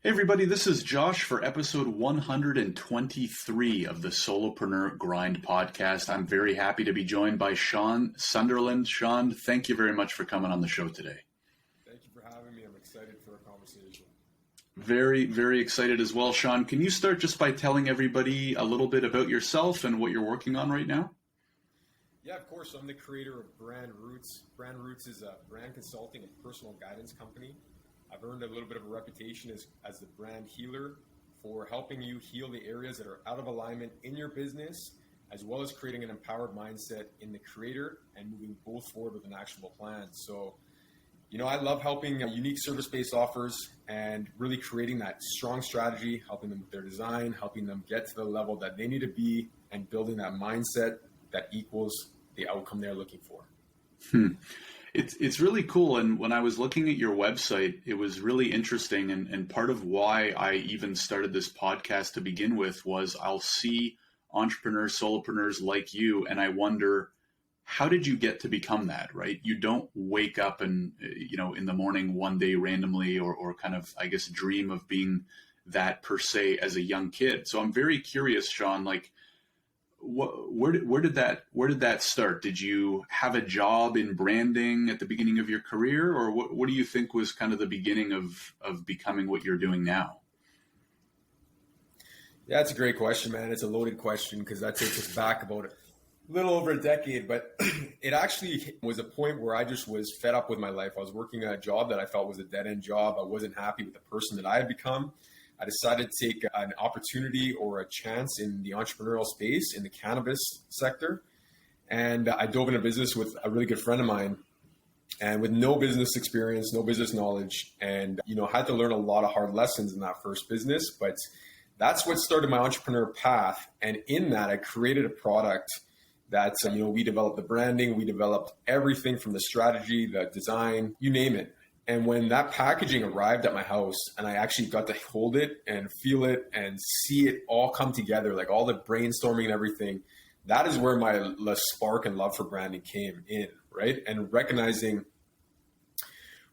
Hey everybody, this is Josh for episode 123 of the Solopreneur Grind Podcast. I'm very happy to be joined by Shaun Sunderland. Shaun, thank you very much for coming on the show today. Thank you for having me. I'm excited for a conversation. Very, very excited as well. Shaun, can you start just by telling everybody a little bit about yourself and what you're working on right now? Yeah, of course. I'm the creator of Brand Roots. Brand Roots is a brand consulting and personal guidance company. I've earned a little bit of a reputation as the brand healer for helping you heal the areas that are out of alignment in your business, as well as creating an empowered mindset in the creator and moving both forward with an actionable plan. So, I love helping unique service-based offers and really creating that strong strategy, helping them with their design, helping them get to the level that they need to be, and building that mindset that equals the outcome they're looking for. It's really cool. And when I was looking at your website, it was really interesting. And part of why I even started this podcast to begin with was I'll see entrepreneurs, solopreneurs like you, and I wonder, how did you get to become that, right? You don't wake up and, in the morning one day randomly or kind of, I guess, dream of being that per se as a young kid. So I'm very curious, Shaun, where did that start? Did you have a job in branding at the beginning of your career, or what do you think was kind of the beginning of becoming what you're doing now? Yeah, that's a great question, man. It's a loaded question because that takes us back about a little over a decade, but it actually was a point where I just was fed up with my life. I was working a job that I felt was a dead-end job. I wasn't happy with the person that I had become. I decided to take an opportunity or a chance in the entrepreneurial space in the cannabis sector. And I dove into business with a really good friend of mine and with no business experience, no business knowledge, and, had to learn a lot of hard lessons in that first business. But that's what started my entrepreneur path. And in that, I created a product that, we developed the branding, we developed everything from the strategy, the design, you name it. And when that packaging arrived at my house and I actually got to hold it and feel it and see it all come together, like all the brainstorming and everything, that is where my spark and love for branding came in, right? And recognizing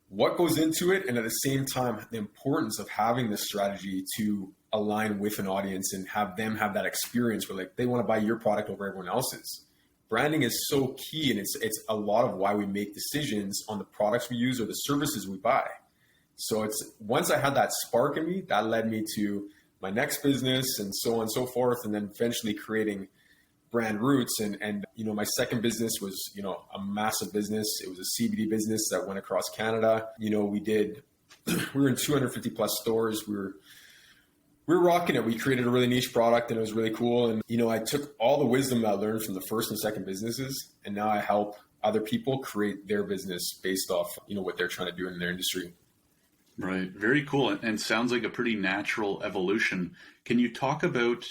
what goes into it, and at the same time, the importance of having this strategy to align with an audience and have them have that experience where they want to buy your product over everyone else's. Branding is so key, and it's a lot of why we make decisions on the products we use or the services we buy. So it's once I had that spark in me, that led me to my next business and so on and so forth, and then eventually creating Brand Roots. And my second business was, a massive business. It was a CBD business that went across Canada. We were in 250 plus stores. We were rocking it. We created a really niche product and it was really cool. And, I took all the wisdom that I learned from the first and second businesses, and now I help other people create their business based off, what they're trying to do in their industry. Right. Very cool. And sounds like a pretty natural evolution. Can you talk about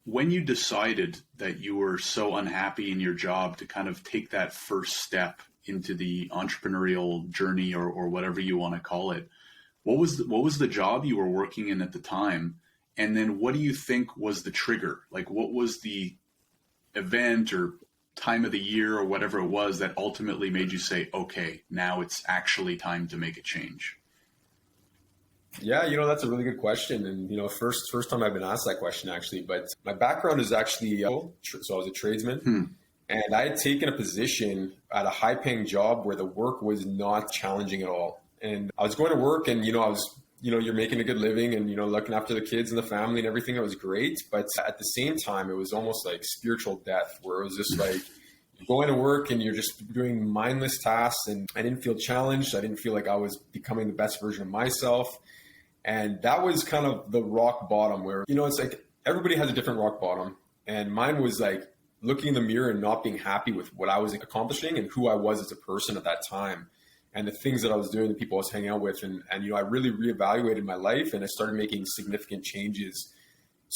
when you decided that you were so unhappy in your job to kind of take that first step into the entrepreneurial journey or whatever you want to call it? What was the job you were working in at the time? And then what do you think was the trigger? What was the event or time of the year or whatever it was that ultimately made you say, okay, now it's actually time to make a change? Yeah, that's a really good question. And, first time I've been asked that question actually, but my background is actually, so I was a tradesman and I had taken a position at a high paying job where the work was not challenging at all. And I was going to work and, you're making a good living and, looking after the kids and the family and everything. It was great. But at the same time, it was almost like spiritual death where it was just like you're going to work and you're just doing mindless tasks. And I didn't feel challenged. I didn't feel like I was becoming the best version of myself. And that was kind of the rock bottom where, it's like everybody has a different rock bottom. And mine was like looking in the mirror and not being happy with what I was accomplishing and who I was as a person at that time. And the things that I was doing, the people I was hanging out with. And I really reevaluated my life and I started making significant changes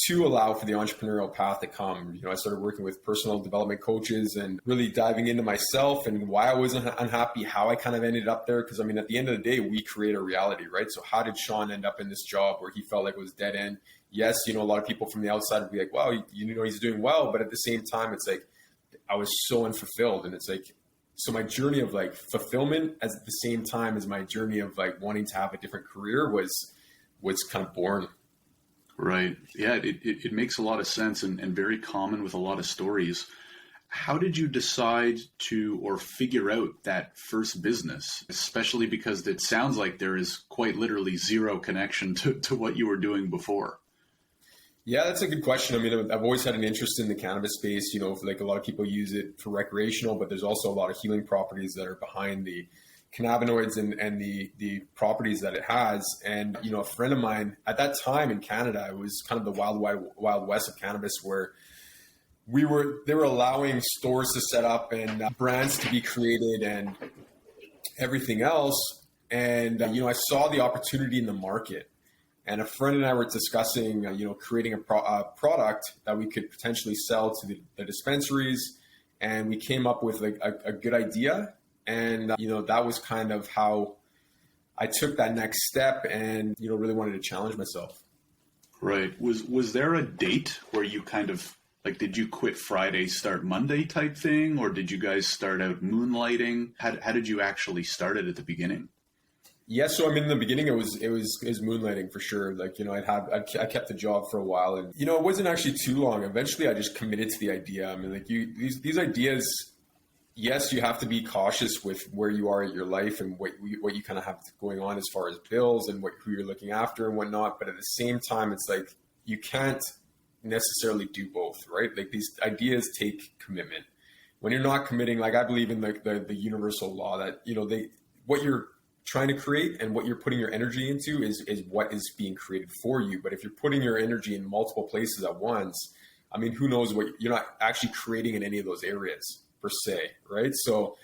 to allow for the entrepreneurial path to come. I started working with personal development coaches and really diving into myself and why I was unhappy, how I kind of ended up there. Because, at the end of the day, we create a reality, right? So how did Shaun end up in this job where he felt like it was dead end? Yes, a lot of people from the outside would be like, wow, he's doing well. But at the same time, it's like I was so unfulfilled. And it's like, so my journey of fulfillment at the same time as my journey of wanting to have a different career was was kind of born. Right. Yeah, it makes a lot of sense and very common with a lot of stories. How did you decide to or figure out that first business, especially because it sounds like there is quite literally zero connection to what you were doing before? Yeah, that's a good question. I mean, I've always had an interest in the cannabis space. Like a lot of people use it for recreational, but there's also a lot of healing properties that are behind the cannabinoids and the properties that it has. And, a friend of mine at that time in Canada, it was kind of the wild west of cannabis, where they were allowing stores to set up and brands to be created and everything else. And, I saw the opportunity in the market, and a friend and I were discussing, creating a product that we could potentially sell to the dispensaries. And we came up with a good idea. And, that was kind of how I took that next step and, really wanted to challenge myself. Right. Was there a date where you kind of, did you quit Friday, start Monday type thing? Or did you guys start out moonlighting? How did you actually start it at the beginning? Yeah. So, in the beginning, it was moonlighting for sure. I kept the job for a while, and, it wasn't actually too long. Eventually I just committed to the idea. These ideas, yes, you have to be cautious with where you are at your life and what you kind of have going on as far as bills and who you're looking after and whatnot. But at the same time, it's like you can't necessarily do both, right? These ideas take commitment. When you're not committing, I believe in the universal law that, what you're trying to create and what you're putting your energy into is what is being created for you. But if you're putting your energy in multiple places at once, who knows what you're not actually creating in any of those areas per se, right? So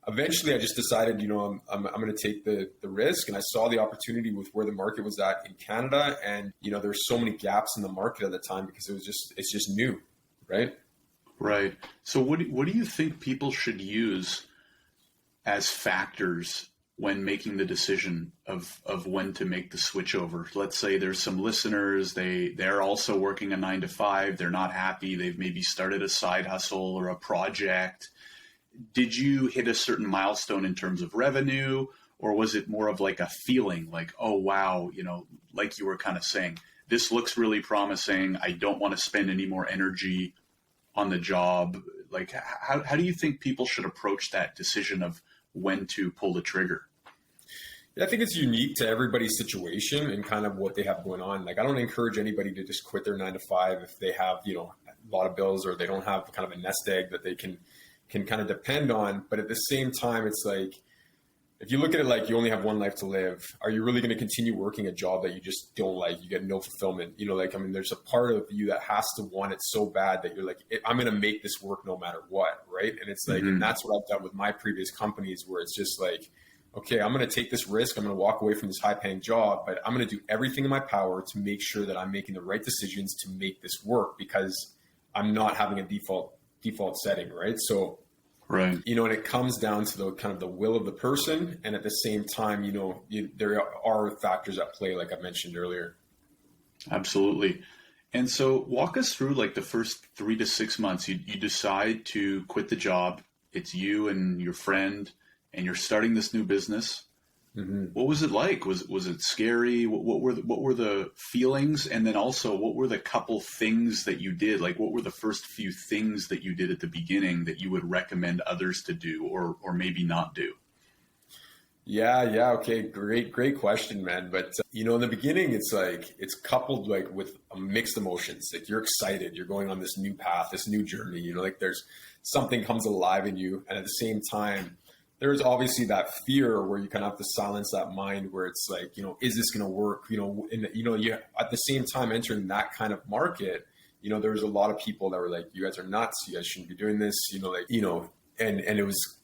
eventually I just decided, I'm going to take the risk, and I saw the opportunity with where the market was at in Canada. And, there's so many gaps in the market at the time because it's just new, right? Right. So what do you think people should use as factors when making the decision of when to make the switch over? Let's say there's some listeners, they're also working a 9-to-5, they're not happy, they've maybe started a side hustle or a project. Did you hit a certain milestone in terms of revenue, or was it more of a feeling oh, wow, like you were kind of saying, this looks really promising, I don't want to spend any more energy on the job? How do you think people should approach that decision of when to pull the trigger? Yeah, I think it's unique to everybody's situation and kind of what they have going on. I don't encourage anybody to just quit their 9-to-5 if they have, a lot of bills, or they don't have kind of a nest egg that they can kind of depend on. But at the same time, it's if you look at it you only have one life to live, are you really going to continue working a job that you just don't like? You get no fulfillment. There's a part of you that has to want it so bad that you're I'm going to make this work no matter what, right? And it's and that's what I've done with my previous companies, where it's just okay, I'm going to take this risk. I'm going to walk away from this high-paying job, but I'm going to do everything in my power to make sure that I'm making the right decisions to make this work, because I'm not having a default setting, right? So, right. And it comes down to the kind of the will of the person, and at the same time, there are factors at play, like I mentioned earlier. Absolutely. And so, walk us through the first 3 to 6 months. You decide to quit the job. It's you and your friend, and you're starting this new business. Mm-hmm. What was it like? Was it scary? What were the feelings? And then also, what were the couple things that you did? What were the first few things that you did at the beginning that you would recommend others to do, or maybe not do? Yeah. Okay. Great question, man. But in the beginning, it's coupled with mixed emotions. You're excited, you're going on this new path, this new journey, there's something comes alive in you. And at the same time, there's obviously that fear where you kind of have to silence that mind, where it's is this going to work? You at the same time entering that kind of market, there's a lot of people that were you guys are nuts. You guys shouldn't be doing this, and it was,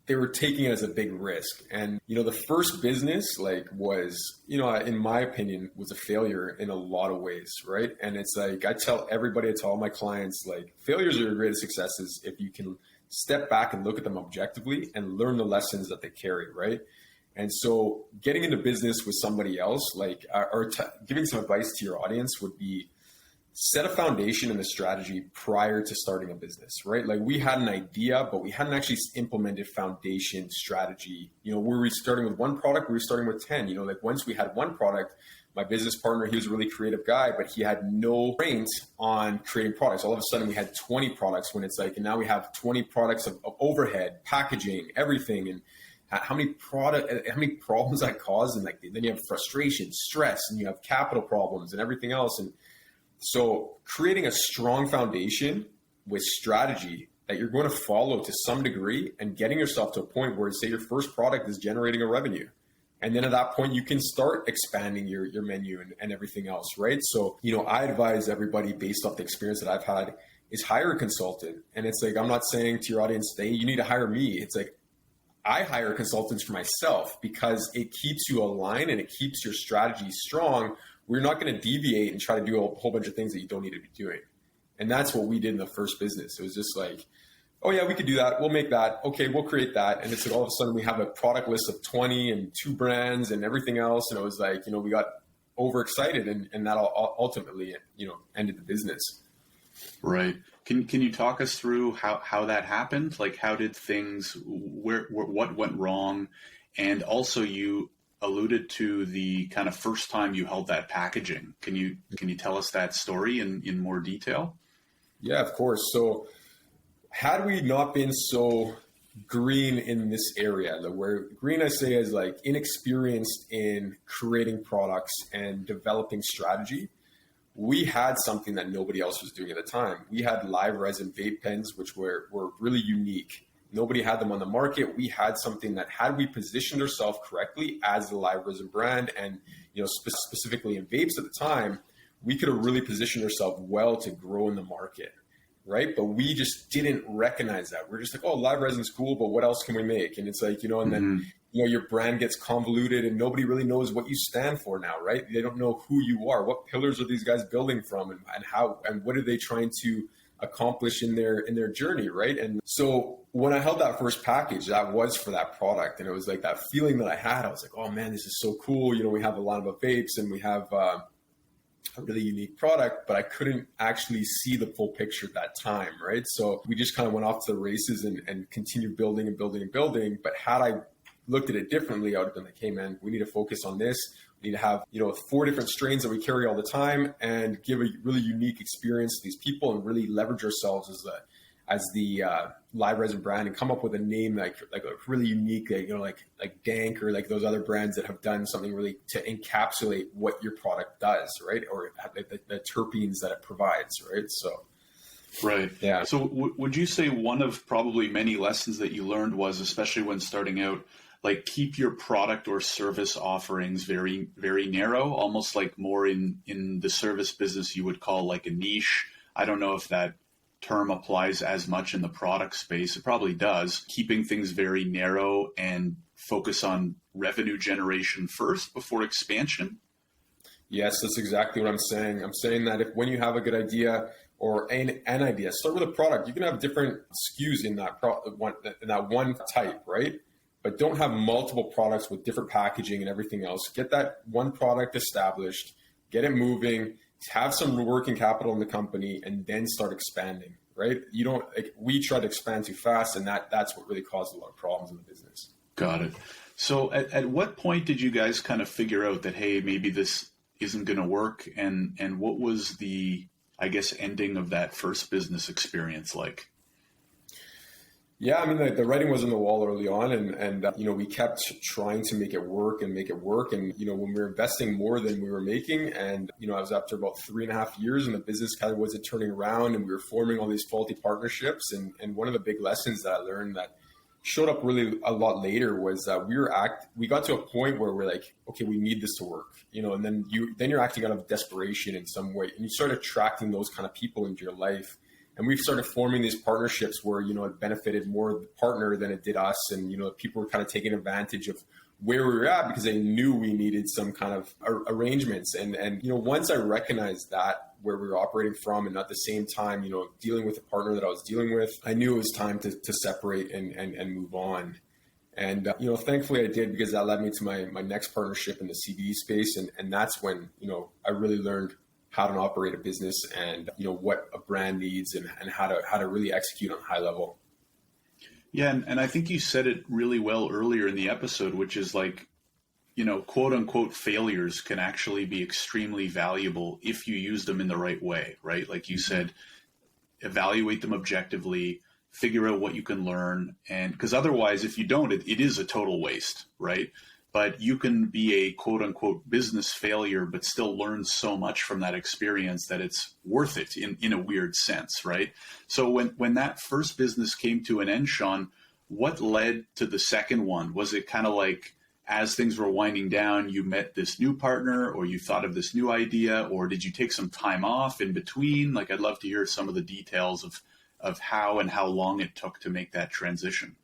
they were taking it as a big risk. And, the first business was, in my opinion, was a failure in a lot of ways. Right. And it's I tell everybody, I tell all my clients, failures are your greatest successes if you can step back and look at them objectively and learn the lessons that they carry, right? And so getting into business with somebody else, giving some advice to your audience would be, set a foundation and a strategy prior to starting a business, right? Like we had an idea, but we hadn't actually implemented foundation strategy. Were we starting with one product? We were starting with 10, like once we had one product, my business partner, he was a really creative guy, but he had no brains on creating products. All of a sudden we had 20 products when it's like, and now we have 20 products of overhead, packaging, everything. And how many problems that caused. And like, then you have frustration, stress, and you have capital problems and everything else. And so creating a strong foundation with strategy that you're going to follow to some degree and getting yourself to a point where, say, your first product is generating a revenue. And then at that point, you can start expanding your menu and everything else, right? So, I advise everybody based off the experience that I've had is hire a consultant. And it's like, I'm not saying to your audience today, you need to hire me. It's like, I hire consultants for myself because it keeps you aligned and it keeps your strategy strong. We're not going to deviate and try to do a whole bunch of things that you don't need to be doing. And that's what we did in the first business. It was just like, oh yeah, we could do that. We'll make that. Okay, we'll create that. And it's like all of a sudden we have a product list of 20 and 2 brands and everything else. And it was like, we got overexcited and that ultimately, ended the business. Right. Can you talk us through how that happened? Like how did things, what went wrong? And also you alluded to the kind of first time you held that packaging. Can you tell us that story in more detail? Yeah, of course. So had we not been so green in this area, where green I say is like inexperienced in creating products and developing strategy, we had something that nobody else was doing at the time. We had live resin vape pens, which were really unique. Nobody had them on the market. We had something that had we positioned ourselves correctly as the live resin brand and, specifically in vapes at the time, we could have really positioned ourselves well to grow in the market, right? But we just didn't recognize that. We're just like, oh, live resin's cool, but what else can we make? And it's like, and then, your brand gets convoluted and nobody really knows what you stand for now, right? They don't know who you are. What pillars are these guys building from and how, and what are they trying to accomplish in their journey, right? And so when I held that first package, that was for that product. And it was like that feeling that I had. I was like, oh man, this is so cool. We have a lot of vapes and we have a really unique product, but I couldn't actually see the full picture at that time, right? So we just kind of went off to the races and continued building and building and building. But had I looked at it differently, I would have been like, hey man, we need to focus on this. We need to have, 4 different strains that we carry all the time and give a really unique experience to these people and really leverage ourselves as the live resin brand and come up with a name like a really unique, like Dank or like those other brands that have done something really to encapsulate what your product does, right? Or the terpenes that it provides, right? So. Right. Yeah. So would you say one of probably many lessons that you learned was, especially when starting out, like keep your product or service offerings very, very narrow, almost like more in the service business you would call like a niche. I don't know if that term applies as much in the product space. It probably does. Keeping things very narrow and focus on revenue generation first before expansion. Yes, that's exactly what I'm saying. I'm saying that when you have a good idea or an idea, start with a product. You can have different SKUs in that one type, right? But don't have multiple products with different packaging and everything else. Get that one product established, get it moving, have some working capital in the company, and then start expanding, right? We try to expand too fast, and that's what really caused a lot of problems in the business. Got it. So at what point did you guys kind of figure out that, hey, maybe this isn't going to work? And what was the, I guess, ending of that first business experience like? Yeah, I mean, the writing was on the wall early on, and we kept trying to make it work. And when we were investing more than we were making, and I was after about 3.5 years, and the business kind of wasn't turning around, and we were forming all these faulty partnerships. And one of the big lessons that I learned that showed up really a lot later was that we got to a point where we're like, okay, we need this to work, and then you're acting out of desperation in some way, and you start attracting those kind of people into your life. And we've started forming these partnerships where, it benefited more the partner than it did us. And, people were kind of taking advantage of where we were at because they knew we needed some kind of arrangements. And once I recognized that where we were operating from and at the same time, dealing with the partner that I was dealing with, I knew it was time to separate and move on. And, thankfully I did, because that led me to my next partnership in the CBD space. And that's when, I really learned how to operate a business and, what a brand needs and how to really execute on a high level. Yeah. And I think you said it really well earlier in the episode, which is like, quote unquote failures can actually be extremely valuable if you use them in the right way, right? Like you said, evaluate them objectively, figure out what you can learn. And because otherwise, if you don't, it is a total waste, right? But you can be a quote unquote business failure, but still learn so much from that experience that it's worth it in a weird sense, right? So when that first business came to an end, Shaun, what led to the second one? Was it kind of like, as things were winding down, you met this new partner or you thought of this new idea, or did you take some time off in between? Like, I'd love to hear some of the details of how and how long it took to make that transition.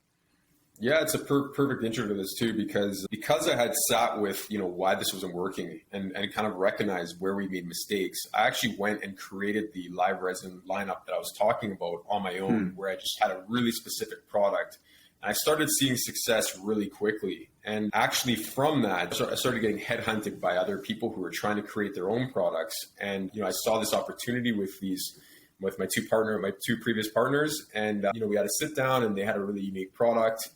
Yeah, it's a perfect intro to this too, because I had sat with, why this wasn't working and kind of recognized where we made mistakes. I actually went and created the live resin lineup that I was talking about on my own, where I just had a really specific product. And I started seeing success really quickly. And actually from that, I started getting headhunted by other people who were trying to create their own products. And, I saw this opportunity with my two previous partners. And, we had to sit down and they had a really unique product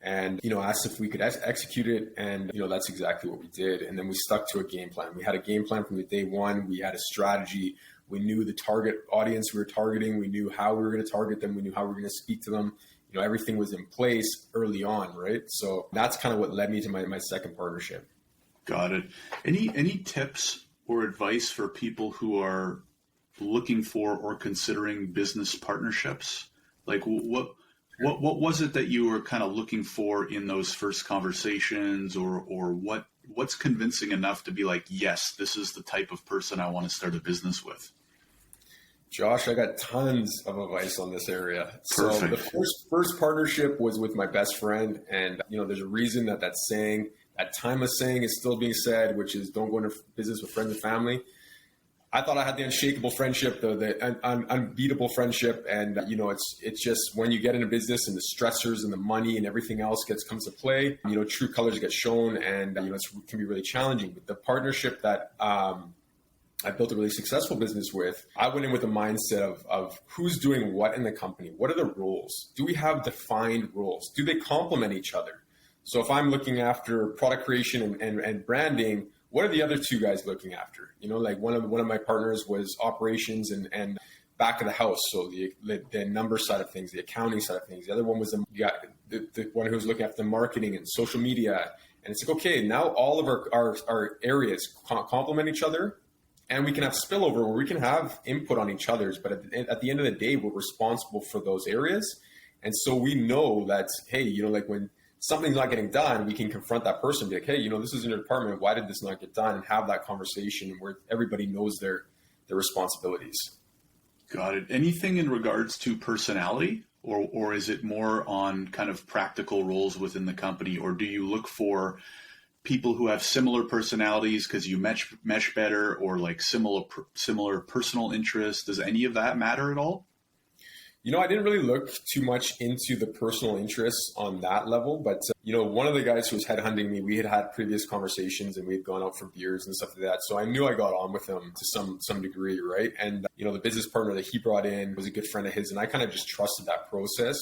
and, asked if we could execute it. And, that's exactly what we did. And then we stuck to a game plan. We had a game plan from the day one. We had a strategy. We knew the target audience we were targeting. We knew how we were going to target them. We knew how we were going to speak to them. Everything was in place early on, right? So that's kind of what led me to my second partnership. Got it. Any tips or advice for people who are looking for or considering business partnerships? Like what was it that you were kind of looking for in those first conversations, or what's convincing enough to be like, yes, this is the type of person I want to start a business with? Josh, I got tons of advice on this area. Perfect. So the first partnership was with my best friend. And, there's a reason that timeless saying is still being said, which is don't go into business with friends and family. I thought I had the unshakable friendship, the unbeatable friendship. And, it's just when you get into business and the stressors and the money and everything else comes to play, true colors get shown and, it can be really challenging. But the partnership that, I built a really successful business with, I went in with a mindset of who's doing what in the company. What are the roles? Do we have defined roles? Do they complement each other? So if I'm looking after product creation and branding, what are the other two guys looking after? Like one of my partners was operations and back of the house. So the number side of things, the accounting side of things. The other one was the one who was looking after the marketing and social media. And it's like, okay, now all of our areas complement each other. And we can have spillover where we can have input on each other's, but at the end of the day, we're responsible for those areas. And so we know that, hey, like when something's not getting done, we can confront that person and be like, hey, this is in your department. Why did this not get done? And have that conversation where everybody knows their responsibilities. Got it. Anything in regards to personality, or is it more on kind of practical roles within the company? Or do you look for people who have similar personalities because you mesh better, or like similar personal interests? Does any of that matter at all? I didn't really look too much into the personal interests on that level, but one of the guys who was headhunting me, we had previous conversations and we had gone out for beers and stuff like that. So I knew I got on with him to some degree, right? And the business partner that he brought in was a good friend of his, and I kind of just trusted that process.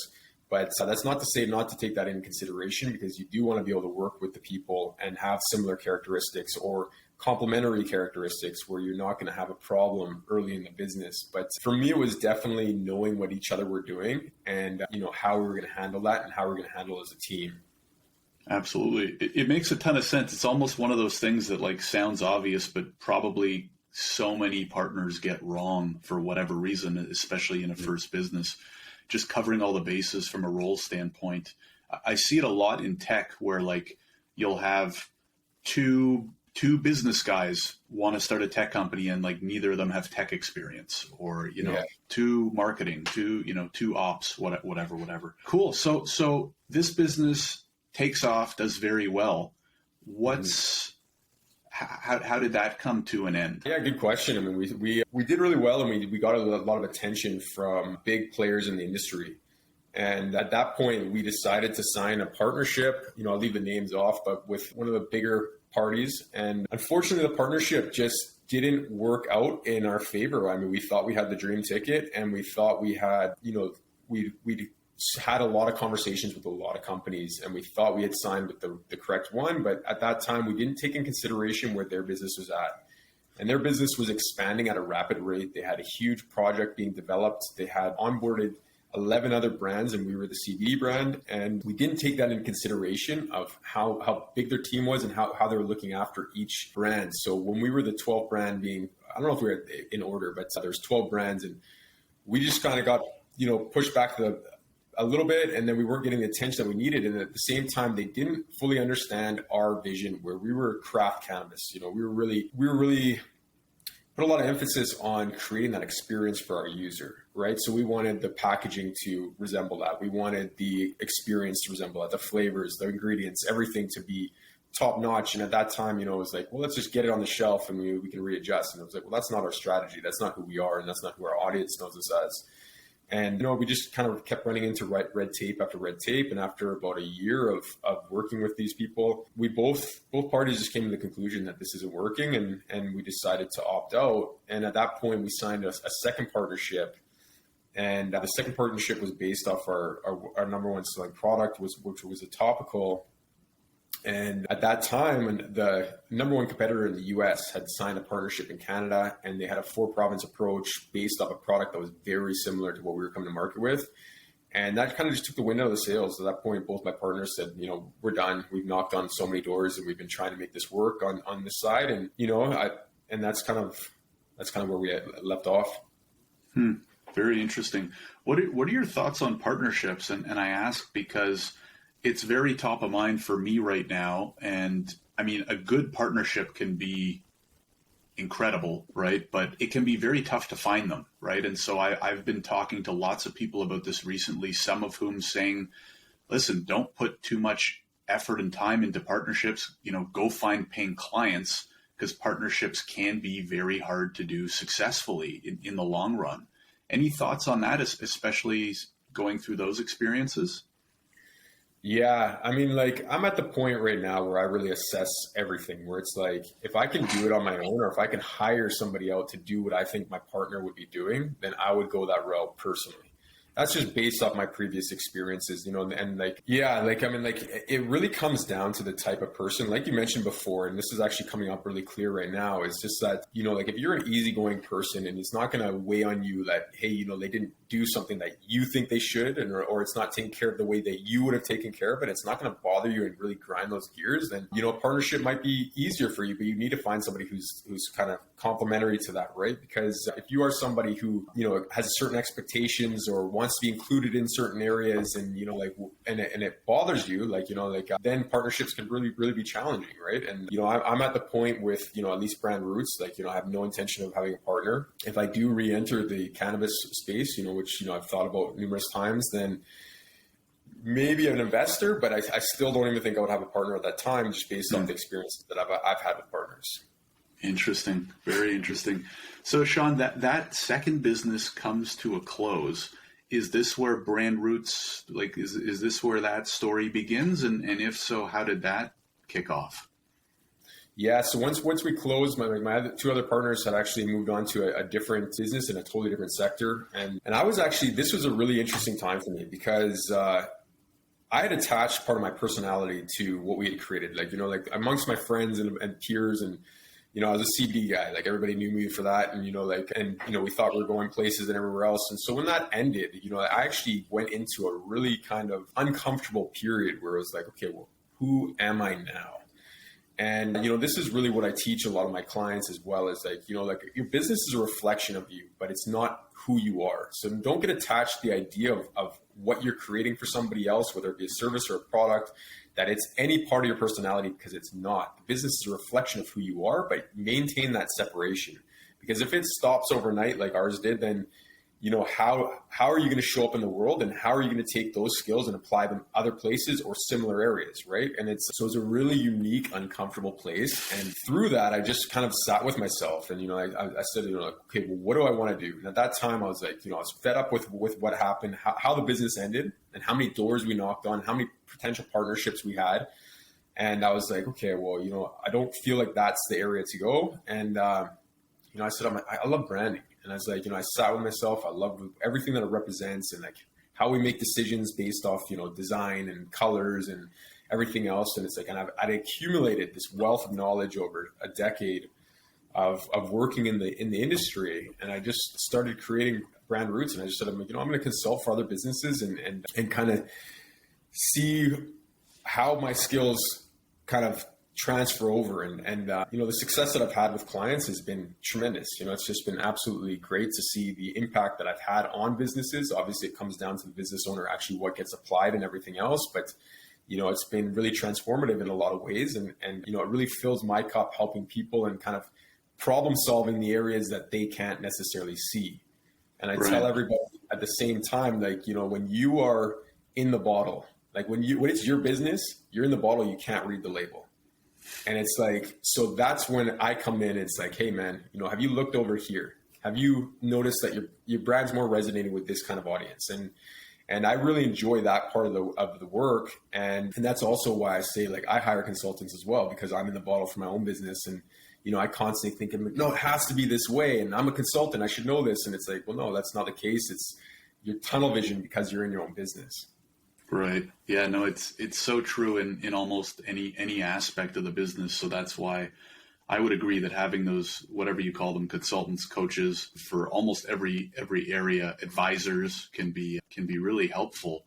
But that's not to say not to take that into consideration, because you do want to be able to work with the people and have similar characteristics or complementary characteristics where you're not going to have a problem early in the business. But for me, it was definitely knowing what each other were doing and, how we were going to handle that and how we're going to handle it as a team. Absolutely. It makes a ton of sense. It's almost one of those things that like sounds obvious, but probably so many partners get wrong for whatever reason, especially in a first business. Just covering all the bases from a role standpoint. I see it a lot in tech where like you'll have two business guys want to start a tech company and like neither of them have tech experience, or, two marketing, two ops, whatever. Cool. So this business takes off, does very well. How did that come to an end? Yeah, good question. I mean, we did really well, and we got a lot of attention from big players in the industry. And at that point, we decided to sign a partnership. I'll leave the names off, but with one of the bigger parties. And unfortunately, the partnership just didn't work out in our favor. I mean, we thought we had the dream ticket, and we thought we had, we had a lot of conversations with a lot of companies, and we thought we had signed with the correct one. But at that time, we didn't take in consideration where their business was at. And their business was expanding at a rapid rate. They had a huge project being developed. They had onboarded 11 other brands, and we were the CBD brand. And we didn't take that into consideration of how big their team was and how they were looking after each brand. So when we were the 12th brand being, I don't know if we were in order, but there's 12 brands, and we just kind of got, pushed back a little bit, and then we weren't getting the attention that we needed. And at the same time, they didn't fully understand our vision, where we were craft cannabis. We were really put a lot of emphasis on creating that experience for our user, right? So we wanted the packaging to resemble that. We wanted the experience to resemble that, the flavors, the ingredients, everything to be top notch. And at that time, it was like, well, let's just get it on the shelf and we can readjust. And it was like, well, that's not our strategy. That's not who we are. And that's not who our audience knows us as. And, we just kind of kept running into red tape after red tape. And after about a year of working with these people, we both parties just came to the conclusion that this isn't working. And we decided to opt out. And at that point, we signed a second partnership. And the second partnership was based off our number one selling product, which was a topical. And at that time, the number one competitor in the US had signed a partnership in Canada, and they had a 4-province approach based off a product that was very similar to what we were coming to market with. And that kind of just took the wind out of the sails. At that point, both my partners said, we're done. We've knocked on so many doors, and we've been trying to make this work on this side. And, and that's kind of where we had left off. Very interesting. What are your thoughts on partnerships? And I ask because it's very top of mind for me right now. And I mean, a good partnership can be incredible, right? But it can be very tough to find them, right? And so I've been talking to lots of people about this recently, some of whom saying, listen, don't put too much effort and time into partnerships, go find paying clients, because partnerships can be very hard to do successfully in the long run. Any thoughts on that, especially going through those experiences? Yeah, I mean, I'm at the point right now where I really assess everything, where it's like, if I can do it on my own, or if I can hire somebody out to do what I think my partner would be doing, then I would go that route personally. That's just based off my previous experiences, and it really comes down to the type of person, like you mentioned before, and this is actually coming up really clear right now, is just that, if you're an easygoing person and it's not going to weigh on you that, hey, they didn't do something that you think they should, or it's not taken care of the way that you would have taken care of it, it's not going to bother you and really grind those gears, then, partnership might be easier for you, but you need to find somebody who's kind of complementary to that, right? Because if you are somebody who, has certain expectations or wants to be included in certain areas, and and it bothers you, then partnerships can really be challenging, right? And I'm at the point with at least Brand Roots, I have no intention of having a partner. If I do re-enter the cannabis space, which I've thought about numerous times, then maybe an investor, but I still don't even think I would have a partner at that time, just based on the experiences that I've had with partners. Interesting. Very interesting. So Shaun, that second business comes to a close. Is this where Brand Roots, is this where that story begins? And if so, how did that kick off? Yeah. So once we closed, my two other partners had actually moved on to a different business in a totally different sector. And I was actually, this was a really interesting time for me, because I had attached part of my personality to what we had created, amongst my friends and peers, and I was a CBD guy, everybody knew me for that. And, we thought we were going places and everywhere else. And so when that ended, I actually went into a really kind of uncomfortable period where it was like, okay, well, who am I now? And, this is really what I teach a lot of my clients as well, is your business is a reflection of you, but it's not who you are. So don't get attached to the idea of what you're creating for somebody else, whether it be a service or a product, that it's any part of your personality, because it's not. The business is a reflection of who you are, but maintain that separation. Because if it stops overnight like ours did, then how are you going to show up in the world, and how are you going to take those skills and apply them other places or similar areas, right? And it's a really unique, uncomfortable place. And through that, I just kind of sat with myself, and I said, okay, well, what do I want to do? And at that time, I was I was fed up with what happened, how the business ended, and how many doors we knocked on, how many potential partnerships we had. And I was like, okay, well, I don't feel like that's the area to go. And I said, I love branding. And I was like, I sat with myself. I love everything that it represents and like how we make decisions based off, design and colors and everything else. And it's like, and I'd accumulated this wealth of knowledge over a decade of working in the industry. And I just started creating Brand Roots. And I just said, I'm going to consult for other businesses and kind of see how my skills kind of transfer over. And the success that I've had with clients has been tremendous. It's just been absolutely great to see the impact that I've had on businesses. Obviously it comes down to the business owner, actually what gets applied and everything else. But, it's been really transformative in a lot of ways. And it really fills my cup helping people and kind of problem solving the areas that they can't necessarily see. And I tell everybody at the same time, like, when you are in the bottle, like when it's your business, you're in the bottle, you can't read the label. And it's like, so that's when I come in. It's like, hey man, have you looked over here? Have you noticed that your brand's more resonating with this kind of audience? And I really enjoy that part of the work. And that's also why I say, like, I hire consultants as well, because I'm in the bottle for my own business. And, I constantly think, no, it has to be this way. And I'm a consultant, I should know this. And it's like, well, no, that's not the case. It's your tunnel vision because you're in your own business. Right. Yeah, no, it's so true in almost any aspect of the business. So that's why I would agree that having those, whatever you call them, consultants, coaches for almost every area, advisors can be really helpful.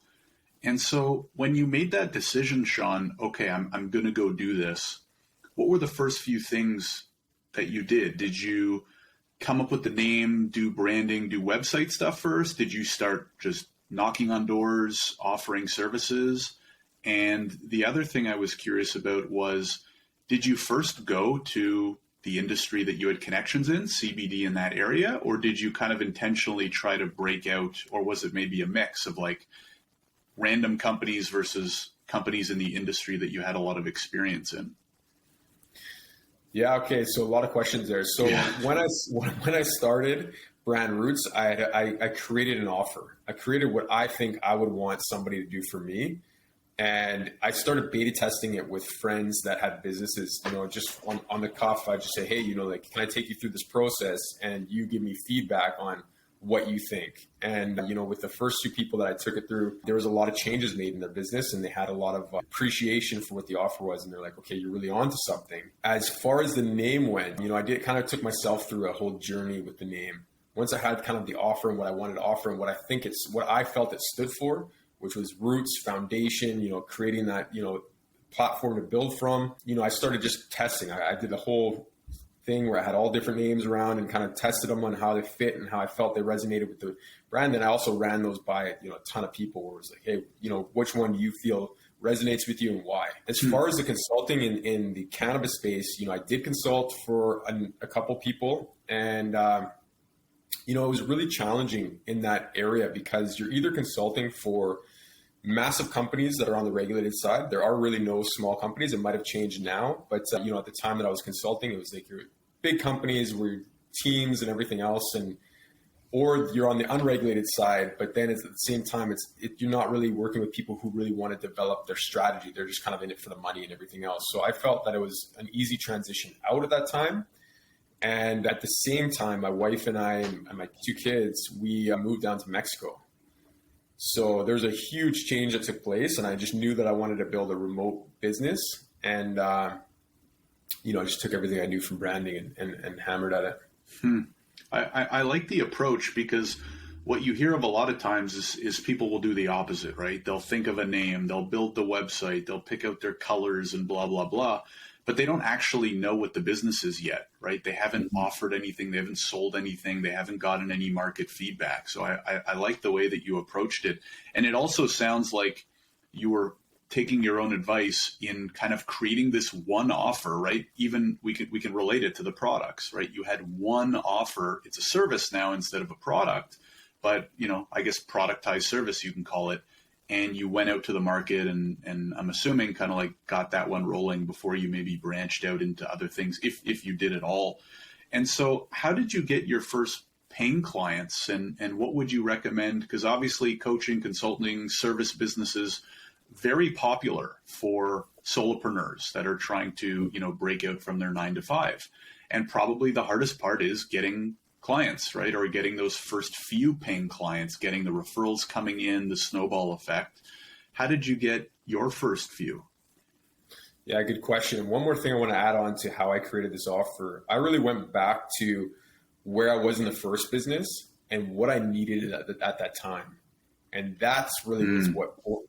And so when you made that decision, Shaun, okay, I'm going to go do this. What were the first few things that you did? Did you come up with the name, do branding, do website stuff first? Did you start just knocking on doors, offering services? And the other thing I was curious about was, did you first go to the industry that you had connections in, CBD in that area, or did you kind of intentionally try to break out, or was it maybe a mix of like random companies versus companies in the industry that you had a lot of experience in? Yeah. Okay. So a lot of questions there. So when I started Brand Roots, I created an offer. I created what I think I would want somebody to do for me. And I started beta testing it with friends that had businesses, just on the cuff. I just say, hey, like, can I take you through this process? And you give me feedback on what you think. And, with the first two people that I took it through, there was a lot of changes made in their business and they had a lot of appreciation for what the offer was. And they're like, okay, you're really onto something. As far as the name went, I kind of took myself through a whole journey with the name. Once I had kind of the offer and what I wanted to offer and what I felt it stood for, which was roots, foundation, creating that, platform to build from, I started just testing. I did the whole thing where I had all different names around and kind of tested them on how they fit and how I felt they resonated with the brand. Then I also ran those by, a ton of people where it was like, hey, which one do you feel resonates with you and why? As far as the consulting in the cannabis space, I did consult for a couple people and, it was really challenging in that area because you're either consulting for massive companies that are on the regulated side. There are really no small companies. It might have changed now, but at the time that I was consulting, it was like your big companies were teams and everything else, or you're on the unregulated side. But then at the same time, you're not really working with people who really want to develop their strategy. They're just kind of in it for the money and everything else. So I felt that it was an easy transition out at that time. And at the same time, my wife and I and my two kids, we moved down to Mexico. So there's a huge change that took place. And I just knew that I wanted to build a remote business. And, I just took everything I knew from branding and hammered at it. I like the approach because what you hear of a lot of times is people will do the opposite, right? They'll think of a name, they'll build the website, they'll pick out their colors and blah, blah, blah. But they don't actually know what the business is yet, right? They haven't offered anything. They haven't sold anything. They haven't gotten any market feedback. So I like the way that you approached it. And it also sounds like you were taking your own advice in kind of creating this one offer, right? Even we can relate it to the products, right? You had one offer. It's a service now instead of a product, but I guess productized service, you can call it. And you went out to the market and I'm assuming kind of like got that one rolling before you maybe branched out into other things, if you did at all. And so how did you get your first paying clients and what would you recommend? Because obviously coaching, consulting, service businesses, very popular for solopreneurs that are trying to, break out from their 9 to 5. And probably the hardest part is getting clients, right? Or getting those first few paying clients, getting the referrals coming in, the snowball effect. How did you get your first few? Yeah, good question. One more thing I want to add on to how I created this offer. I really went back to where I was in the first business and what I needed at that time. And that's really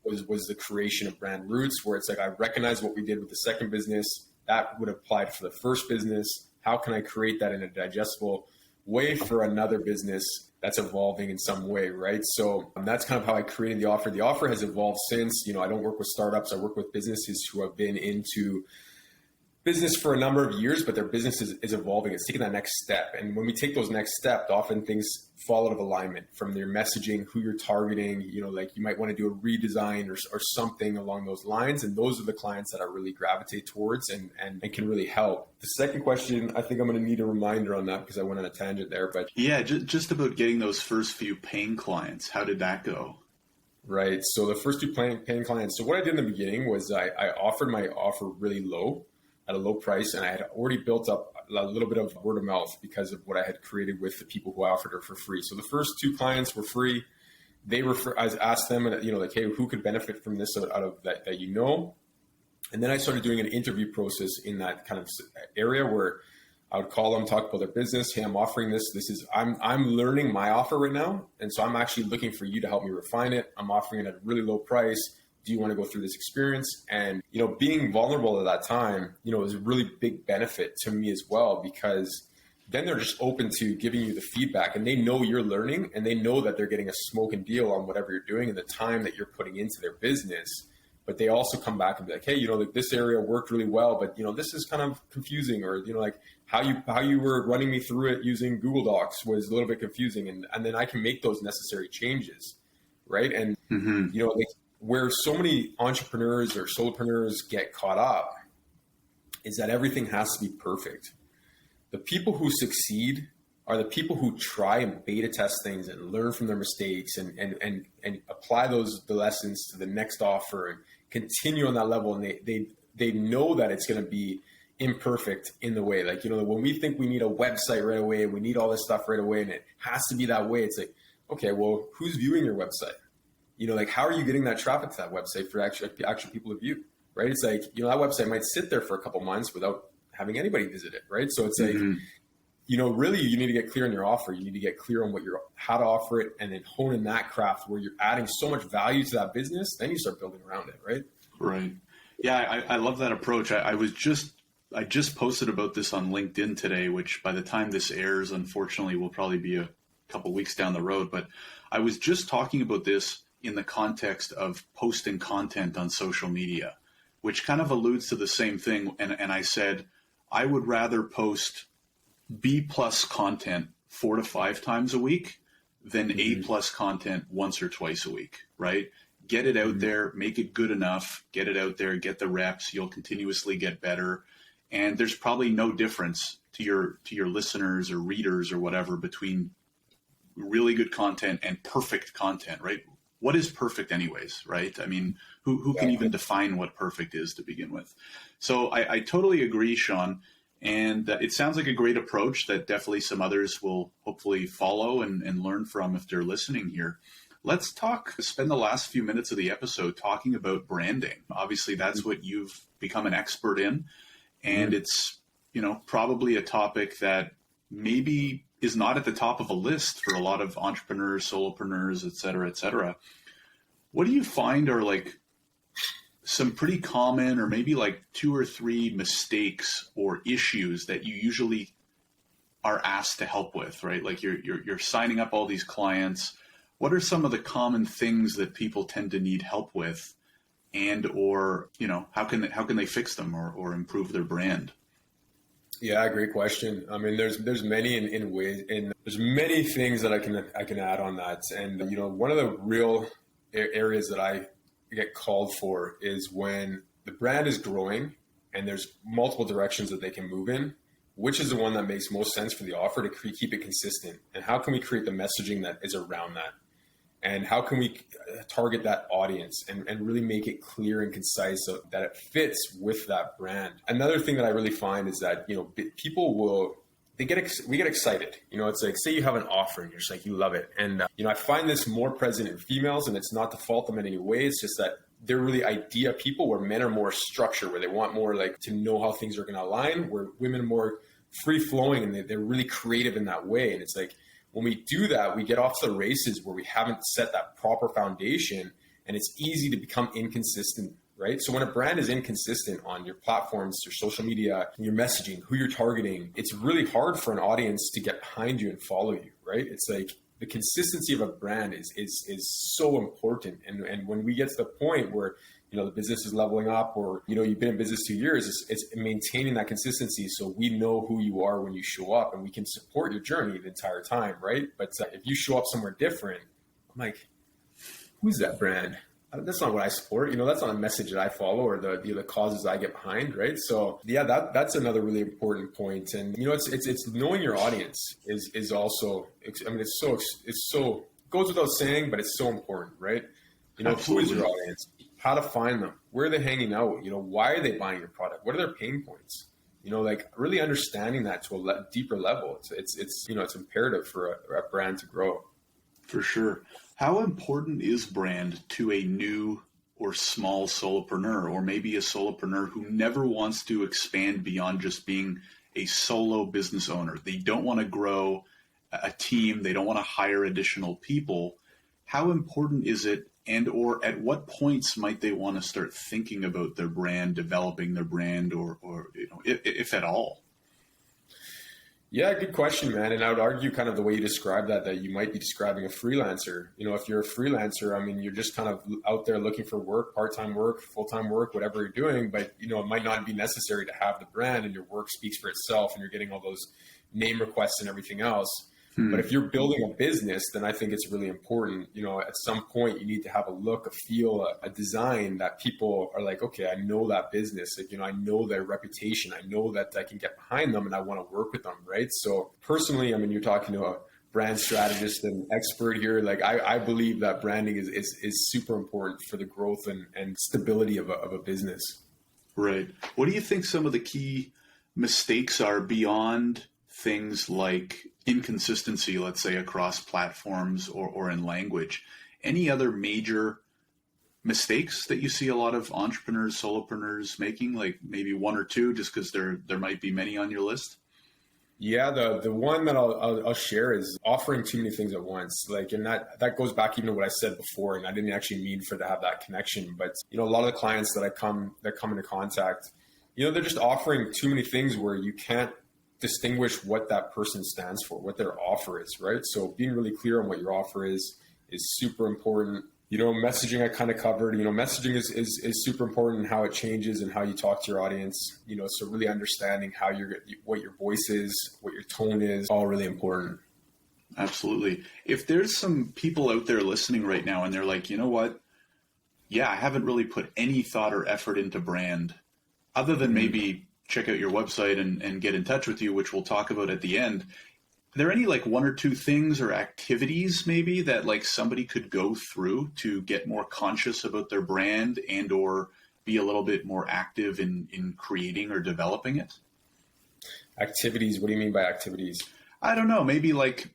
was the creation of Brand Roots, where it's like I recognize what we did with the second business. That would apply for the first business. How can I create that in a digestible way for another business that's evolving in some way, right? So that's kind of how I created the offer. The offer has evolved since. I don't work with startups. I work with businesses who have been into business for a number of years, but their business is evolving. It's taking that next step. And when we take those next steps, often things fall out of alignment from their messaging, who you're targeting. Like you might want to do a redesign or something along those lines. And those are the clients that I really gravitate towards and can really help. The second question, I think I'm going to need a reminder on that because I went on a tangent there. But yeah, just about getting those first few paying clients. How did that go? Right. So the first two paying clients. So what I did in the beginning was I offered my offer really low, at a low price, and I had already built up a little bit of word of mouth because of what I had created with the people who I offered her for free. So the first two clients were free. I asked them, like, hey, who could benefit from this out of that, and then I started doing an interview process in that kind of area where I would call them, talk about their business. Hey, I'm offering this. I'm learning my offer right now, and so I'm actually looking for you to help me refine it. I'm offering it at a really low price. Do you want to go through this experience? And, being vulnerable at that time, was a really big benefit to me as well, because then they're just open to giving you the feedback and they know you're learning and they know that they're getting a smoking deal on whatever you're doing and the time that you're putting into their business. But they also come back and be like, hey, like this area worked really well, but, this is kind of confusing, or, like how you were running me through it using Google Docs was a little bit confusing. And then I can make those necessary changes. Right. And, like, where so many entrepreneurs or solopreneurs get caught up is that everything has to be perfect. The people who succeed are the people who try and beta test things and learn from their mistakes and apply the lessons to the next offer and continue on that level. And they know that it's going to be imperfect in the way. Like, when we think we need a website right away, we need all this stuff right away, and it has to be that way. It's like, okay, well, who's viewing your website? Like, how are you getting that traffic to that website for actual people to view, right? It's like, that website might sit there for a couple months without having anybody visit it, right? So it's like, really you need to get clear on your offer. You need to get clear on how to offer it, and then hone in that craft where you're adding so much value to that business. Then you start building around it, right? Right. Yeah, I love that approach. I just posted about this on LinkedIn today, which by the time this airs, unfortunately, will probably be a couple weeks down the road. But I was just talking about this in the context of posting content on social media, which kind of alludes to the same thing. And I said, I would rather post B+ content 4 to 5 times a week than A+ content once or twice a week, right? Get it out there, make it good enough, get it out there, get the reps, you'll continuously get better. And there's probably no difference to your listeners or readers or whatever between really good content and perfect content, right? What is perfect anyways, right? I mean, who can even define what perfect is to begin with? So I totally agree, Shaun. And it sounds like a great approach that definitely some others will hopefully follow and learn from if they're listening here. Let's spend the last few minutes of the episode talking about branding. Obviously, that's what you've become an expert in. And it's, probably a topic that maybe is not at the top of a list for a lot of entrepreneurs, solopreneurs, et cetera, et cetera. What do you find are like some pretty common, or maybe like 2 or 3 mistakes or issues that you usually are asked to help with, right? Like you're signing up all these clients. What are some of the common things that people tend to need help with, and or how can they fix them or improve their brand? Yeah, great question. I mean, there's many in ways, and there's many things that I can add on that. And one of the real areas that I get called for is when the brand is growing and there's multiple directions that they can move in. Which is the one that makes most sense for the offer to keep it consistent, and how can we create the messaging that is around that? And how can we target that audience and really make it clear and concise so that it fits with that brand? Another thing that I really find is that, people we get excited. It's like, say you have an offer and you're just like, you love it. And, I find this more present in females, and it's not to fault them in any way. It's just that they're really idea people, where men are more structured, where they want more like to know how things are going to align, where women are more free flowing and they're really creative in that way. And it's like, when we do that, we get off the races where we haven't set that proper foundation, and it's easy to become inconsistent, right? So when a brand is inconsistent on your platforms, your social media, your messaging, who you're targeting, it's really hard for an audience to get behind you and follow you, right? It's like the consistency of a brand is so important. And when we get to the point where, the business is leveling up, or, you've been in business 2 years, it's maintaining that consistency. So we know who you are when you show up, and we can support your journey the entire time. Right. But if you show up somewhere different, I'm like, who's that brand? That's not what I support. That's not a message that I follow, or the causes I get behind. Right. So yeah, that's another really important point. And, it's knowing your audience is also, it's so goes without saying, but it's so important. Right. Who is your audience? How to find them, where are they hanging out, why are they buying your product, what are their pain points, really understanding that to a deeper level. It's imperative for a brand to grow. For sure. How important is brand to a new or small solopreneur, or maybe a solopreneur who never wants to expand beyond just being a solo business owner? They don't want to grow a team, they don't want to hire additional people. How important is it, and or at what points might they want to start thinking about their brand, developing their brand, or if at all? Yeah, good question, man. And I would argue kind of the way you describe that you might be describing a freelancer. If you're a freelancer, you're just kind of out there looking for work, part-time work, full-time work, whatever you're doing. But, it might not be necessary to have the brand, and your work speaks for itself, and you're getting all those name requests and everything else. But if you're building a business, then I think it's really important. At some point you need to have a look, a feel, a design that people are like, okay, I know that business. I know their reputation. I know that I can get behind them, and I want to work with them. Right. So personally, you're talking to a brand strategist and expert here. Like I believe that branding is super important for the growth and stability of a business. Right. What do you think some of the key mistakes are beyond things like inconsistency, let's say, across platforms or in language? Any other major mistakes that you see a lot of entrepreneurs, solopreneurs making, like maybe one or two, just because there might be many on your list? Yeah, the one that I'll share is offering too many things at once. And that goes back even to what I said before, and I didn't actually mean for to have that connection. But a lot of the clients that come into contact, they're just offering too many things where you can't distinguish what that person stands for, what their offer is, right? So being really clear on what your offer is super important. Messaging I kind of covered. Messaging is super important, and how it changes and how you talk to your audience. So really understanding what your voice is, what your tone is, all really important. Absolutely. If there's some people out there listening right now and they're like, you know what? Yeah, I haven't really put any thought or effort into brand, other than maybe check out your website and get in touch with you, which we'll talk about at the end. Are there any one or two things or activities maybe that somebody could go through to get more conscious about their brand and or be a little bit more active in creating or developing it? Activities? What do you mean by activities? I don't know. Maybe like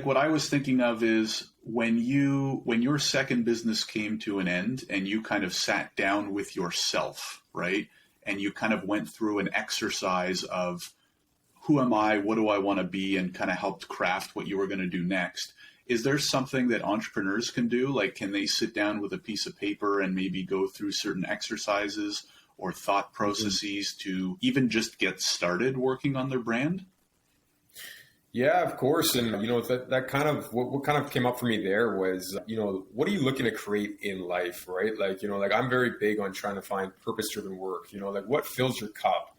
what I was thinking of is when your second business came to an end and you kind of sat down with yourself, right? And you kind of went through an exercise of who am I, what do I want to be, and kind of helped craft what you were going to do next. Is there something that entrepreneurs can do? Can they sit down with a piece of paper and maybe go through certain exercises or thought processes to even just get started working on their brand? Yeah, of course. And, that kind of, what kind of came up for me there was, what are you looking to create in life, right? I'm very big on trying to find purpose-driven work, what fills your cup,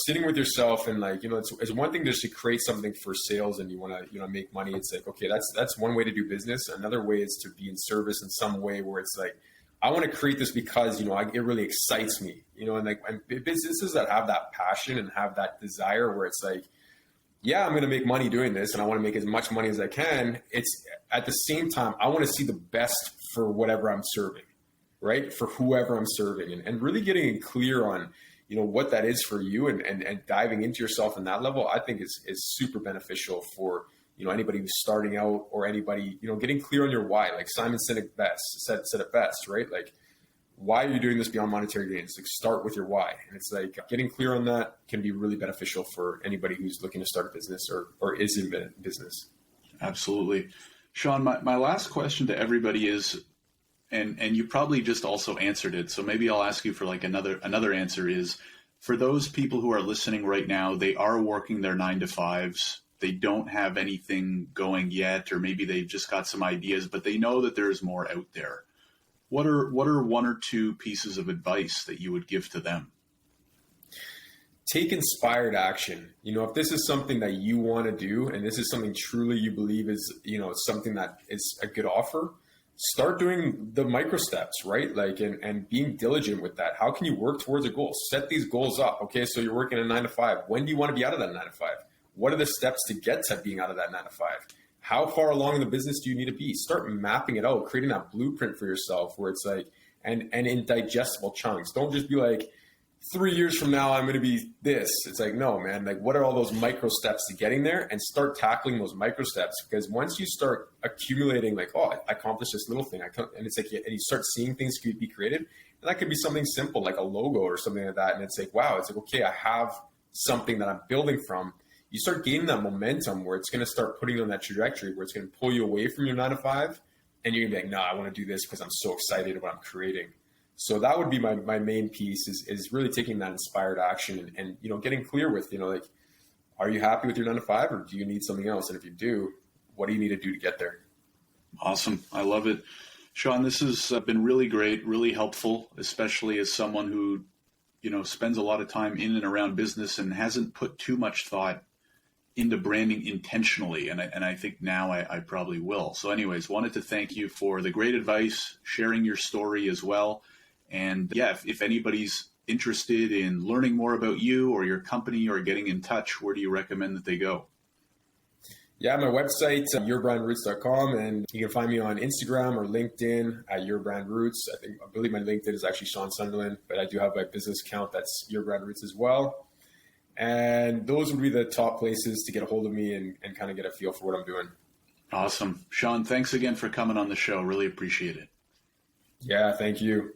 sitting with yourself and it's one thing just to create something for sales and you want to, make money. It's like, okay, that's one way to do business. Another way is to be in service in some way where it's like, I want to create this because, it really excites me, and businesses that have that passion and have that desire where it's like, yeah, I'm going to make money doing this and I want to make as much money as I can. It's at the same time, I want to see the best for whatever I'm serving, right? For whoever I'm serving, and really getting clear on, what that is for you, and diving into yourself in that level, I think is super beneficial for, anybody who's starting out, or anybody, getting clear on your why. Like Simon Sinek said it best, right? Like, why are you doing this beyond monetary gains? Like, start with your why. And it's like getting clear on that can be really beneficial for anybody who's looking to start a business or is in business. Absolutely. Shaun, my last question to everybody is, and you probably just also answered it, so maybe I'll ask you for like another answer, is for those people who are listening right now, they are working their 9-to-5s. They don't have anything going yet, or maybe they've just got some ideas, but they know that there is more out there. What are one or two pieces of advice that you would give to them? Take inspired action. If this is something that you want to do, and this is something truly you believe is, something that is a good offer, start doing the micro steps, right? Like, and being diligent with that. How can you work towards a goal? Set these goals up. Okay, so you're working a 9-to-5. When do you want to be out of that 9-to-5? What are the steps to get to being out of that 9-to-5? How far along in the business do you need to be? Start mapping it out, creating that blueprint for yourself where it's like, and in digestible chunks. Don't just be like, 3 years from now, I'm going to be this. It's like, no, man, like, what are all those micro steps to getting there? And start tackling those micro steps, because once you start accumulating, like, oh, I accomplished this little thing. And it's like, and you start seeing things could be created. And that could be something simple, like a logo or something like that. And it's like, wow, it's like, okay, I have something that I'm building from. You start gaining that momentum where it's going to start putting you on that trajectory where it's going to pull you away from your 9-to-5. And you're going to be like, no, I want to do this because I'm so excited about what I'm creating. So that would be my main piece is really taking that inspired action and getting clear with, like, are you happy with your 9-to-5 or do you need something else? And if you do, what do you need to do to get there? Awesome. I love it. Shaun, this has been really great, really helpful, especially as someone who, spends a lot of time in and around business and hasn't put too much thought into branding intentionally. And I think now I probably will. So anyways, wanted to thank you for the great advice, sharing your story as well. And yeah, if anybody's interested in learning more about you or your company or getting in touch, where do you recommend that they go? Yeah, my website, yourbrandroots.com, and you can find me on Instagram or LinkedIn at yourbrandroots. I believe my LinkedIn is actually Shaun Sunderland, but I do have my business account that's yourbrandroots as well. And those would be the top places to get a hold of me and kind of get a feel for what I'm doing. Awesome. Shaun, thanks again for coming on the show. Really appreciate it. Yeah, thank you.